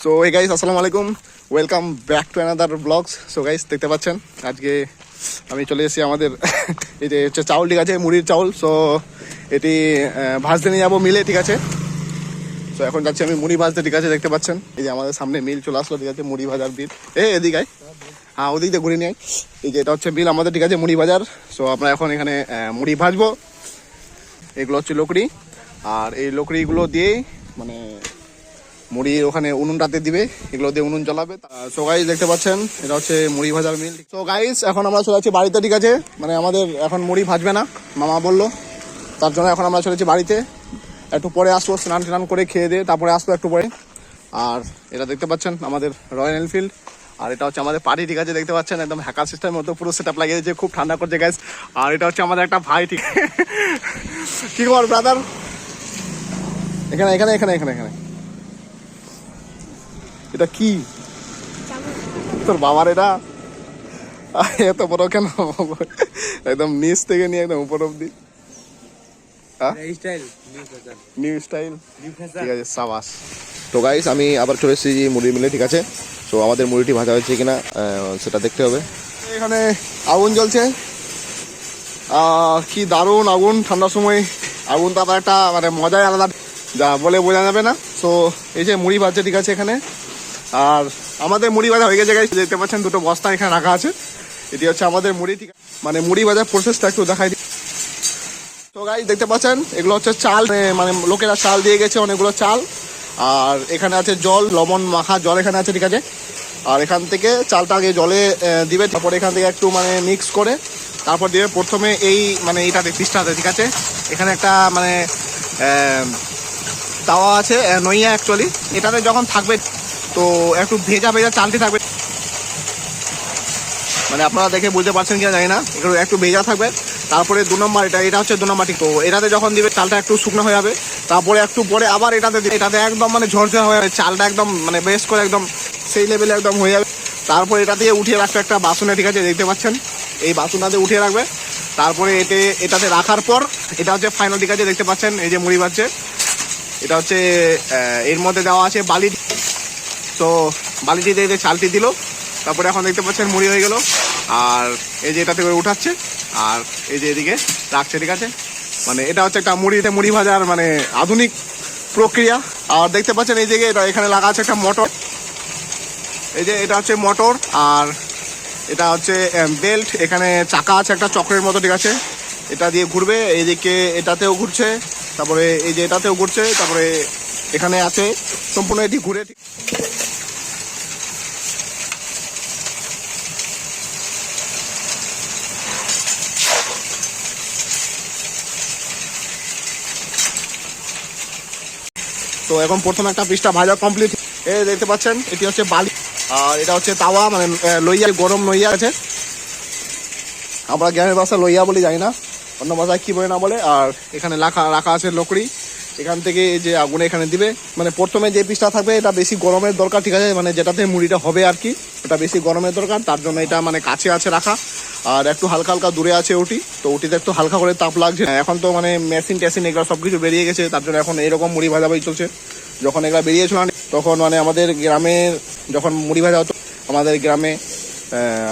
So hey guys, আসসালামু আলাইকুম, welcome back to another blogs. So guys, দেখতে পাচ্ছেন আজকে আমি চলে এসেছি আমাদের এই যে হচ্ছে চাউল, ঠিক আছে, মুড়ির চাউল। সো এটি ভাজতে নিয়ে যাবো মিলে, ঠিক আছে। সো এখন যাচ্ছি আমি মুড়ি ভাজতে, ঠিক আছে। দেখতে পাচ্ছেন এই যে আমাদের সামনে মিল চলে আসলো, ঠিক আছে, মুড়ি ভাজার বিল। এদিকে আয়, হ্যাঁ ওদিক দিয়ে ঘুরে নিয়ে আয়। এই যে এটা হচ্ছে বিল আমাদের, ঠিক আছে, মুড়ি ভাজার। সো আমরা এখন এখানে মুড়ি ভাজবো। এগুলো হচ্ছে লকড়ি, আর এই লকড়িগুলো দিয়েই মানে মুড়ি ওখানে উনুনটাতে দিবে, এগুলো দিয়ে উনুন জ্বালাবে। সো গাইস, দেখতে পাচ্ছেন এটা হচ্ছে মুড়ি ভাজার মিল। সো গাইস, এখন আমরা চলে যাচ্ছি বাড়িতে, ঠিক আছে। মানে আমাদের এখন মুড়ি ভাজবে না, মামা বললো, তার জন্য এখন আমরা চলে যাচ্ছি বাড়িতে। একটু পরে আসবো, স্নান টান করে খেয়ে দিয়ে তারপরে আসবো একটু পরে। আর এটা দেখতে পাচ্ছেন আমাদের রয়্যাল এনফিল্ড, আর এটা হচ্ছে আমাদের পার্টি, ঠিক আছে। দেখতে পাচ্ছেন একদম হ্যাকার সিস্টেমের মতো পুরো সেট আপ লাগিয়ে দিয়েছে, খুব ঠান্ডা করছে গাইস। আর এটা হচ্ছে আমাদের একটা ভাই, ঠিক কি খবর ব্রাদার? এখানে এখানে এখানে এখানে এখানে এটা কি তোর বাবার? এটা এত বড় কেন? একদম নিচ থেকে নিয়ে একদম উপর অব্দি নিউ স্টাইল, ঠিক আছে, সাবাস। তো গাইস, আমি আবার চলে এসেছি মুড়ি মিলে, ঠিক আছে। তো আমাদের মুড়িটি ভাজা হয়েছে কিনা সেটা দেখতে হবে। এখানে আগুন জ্বলছে, কি দারুণ আগুন! ঠান্ডার সময় আগুন তো আবার একটা মানে মজাই আলাদা, যা বলে বোঝা যাবে না। তো এই যে মুড়ি ভাজছে, ঠিক আছে, এখানে। আর আমাদের মুড়ি ভাজা হয়ে গেছে গাইস, দেখতে পাচ্ছেন দুটো বস্তা এখানে রাখা আছে। এটি হচ্ছে আমাদের মুড়ি, ঠিক আছে। মানে মুড়ি ভাজার প্রসেসটা একটু দেখাই দিই। তো গাইস, দেখতে পাচ্ছেন এগুলো হচ্ছে চাল, মানে লোকেরা চাল দিয়ে গেছে, অনেকগুলো চাল। আর এখানে আছে জল, লবণ মাখা জল এখানে আছে, ঠিক আছে। আর এখান থেকে চালটা আগে জলে দিবে, তারপরে এখান থেকে একটু মানে মিক্স করে তারপর দিবে প্রথমে এই মানে এইটাতে পিসটাতে, ঠিক আছে। এখানে একটা মানে তাওয়া আছে, নইয়া অ্যাকচুয়ালি। এটাতে যখন থাকবে তো একটু ভেজা ভেজা চালটি থাকবে, মানে আপনারা দেখে বুঝতে পারছেন কিনা জানি না, একটু ভেজা থাকবে। তারপরে 2 নম্বর, এটা হচ্ছে 2 নম্বর, ঠিক। তো এটাতে যখন দিবে চালটা একটু শুকনো হয়ে যাবে, তারপরে একটু পরে আবার এটাতে একদম মানে ঝরঝরা হয়ে যাবে চালটা, একদম মানে বেশ করে একদম সেই লেভেলে একদম হয়ে যাবে। তারপরে এটা দিয়ে উঠিয়ে রাখবে একটা বাসনে, ঠিক আছে, দেখতে পাচ্ছেন এই বাসনটাতে উঠিয়ে রাখবে। তারপরে এটাতে রাখার পর এটা হচ্ছে ফাইনাল, ঠিক আছে, দেখতে পাচ্ছেন এই যে মুড়ি ভাজছে। এটা হচ্ছে এর মধ্যে দেওয়া আছে বালি। তো বালিটি দিয়ে চালটি দিল, তারপরে এখন দেখতে পাচ্ছেন মুড়ি হয়ে গেল। আর এই যে এটাতে করে উঠাচ্ছে, আর এই যে এদিকে রাখছে, ঠিক আছে। মানে এটা হচ্ছে একটা মুড়ি ভাজার মানে আধুনিক প্রক্রিয়া। আর দেখতে পাচ্ছেন এই জায়গায় এখানে লাগা আছে একটা মোটর, এই যে এটা হচ্ছে মোটর। আর এটা হচ্ছে বেল্ট, এখানে চাকা আছে একটা চক্রের মতো, ঠিক আছে। এটা দিয়ে ঘুরবে, এইদিকে এটাতেও ঘুরছে, তারপরে এই যে এটাতেও ঘুরছে, তারপরে এখানে আছে সম্পূর্ণ এটি ঘুরে। তো এখন প্রথমে একটা পিসটা ভাজা কমপ্লিট, এই দেখতে পাচ্ছেন এটি হচ্ছে বালি। আর এটা হচ্ছে তাওয়া, মানে লইয়া, গরম লইয়া আছে। আমরা গ্রামের ভাষা লইয়া বলি, জানি না অন্য ভাষায় কি বলে না বলে। আর এখানে রাখা আছে লকড়ি, এখান থেকে যে আগুনে এখানে দিবে। মানে প্রথমে যে পিসটা থাকবে এটা বেশি গরমের দরকার, ঠিক আছে, মানে যেটাতে মুড়িটা হবে আর কি, ওটা বেশি গরমের দরকার, তার জন্য এটা মানে কাছে আছে রাখা। আর একটু হালকা হালকা দূরে আছে ওটি, তো ওটিতে একটু হালকা করে তাপ লাগছে। এখন তো মানে মেশিন টেশিন এগুলো সব কিছু বেরিয়ে গেছে, তার জন্য এখন এইরকম মুড়ি ভাজাভাজি চলছে। যখন এগুলো বেরিয়েছিল তখন মানে আমাদের গ্রামে যখন মুড়ি ভাজা হতো, আমাদের গ্রামে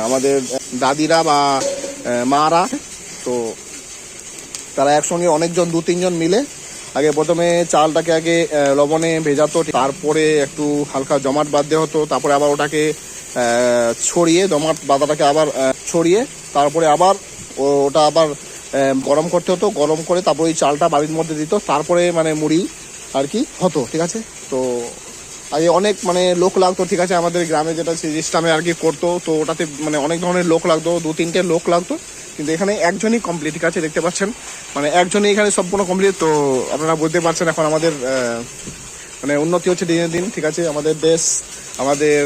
আমাদের দাদিরা বা মারা, তো তারা একসঙ্গে অনেকজন 2-3 জন মিলে আগে প্রথমে চালটাকে আগে লবণে ভেজাতো, তারপরে একটু হালকা জমাট বাঁধতে হতো, তারপরে আবার ওটাকে ছড়িয়ে জমাট বাঁধাটাকে আবার ছড়িয়ে তারপরে আবার ওটা আবার গরম করতে হতো। গরম করে তারপরে ওই চালটা বাড়ির মধ্যে দিত, তারপরে মানে মুড়ি আর কি হতো, ঠিক আছে। তো আগে অনেক মানে লোক লাগতো, ঠিক আছে, আমাদের গ্রামে যেটা সিস্টেমে আর কি করতো। তো ওটাতে মানে অনেক ধরনের লোক লাগতো, 2-3টে লোক লাগতো, কিন্তু এখানে একজনই কমপ্লিট, ঠিক আছে, দেখতে পাচ্ছেন মানে একজনই এখানে সম্পূর্ণ কমপ্লিট। তো আপনারা বুঝতে পারছেন এখন আমাদের মানে উন্নতি হচ্ছে দিনে দিন, ঠিক আছে। আমাদের দেশ, আমাদের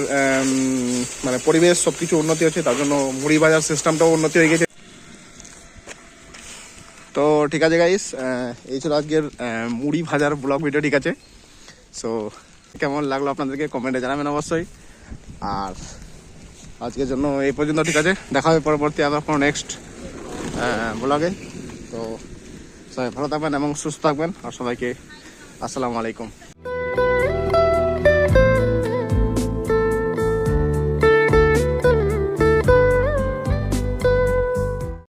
মানে পরিবেশ সব কিছু উন্নতি হচ্ছে, তার জন্য মুড়ি ভাজার সিস্টেমটাও উন্নতি হয়ে গেছে। তো ঠিক আছে গাইস, এই ছিল আজকের মুড়ি ভাজার ব্লগ ভিডিও, ঠিক আছে। সো কেমন লাগলো আপনাদেরকে কমেন্টে জানাবেন অবশ্যই। আর আজকের জন্য এই পর্যন্ত, ঠিক আছে। দেখা হবে পরবর্তী আবার কোনো নেক্সট ব্লগে। তো সবাই ভালো থাকবেন এবং সুস্থ থাকবেন, আর সবাইকে আসসালামু আলাইকুম।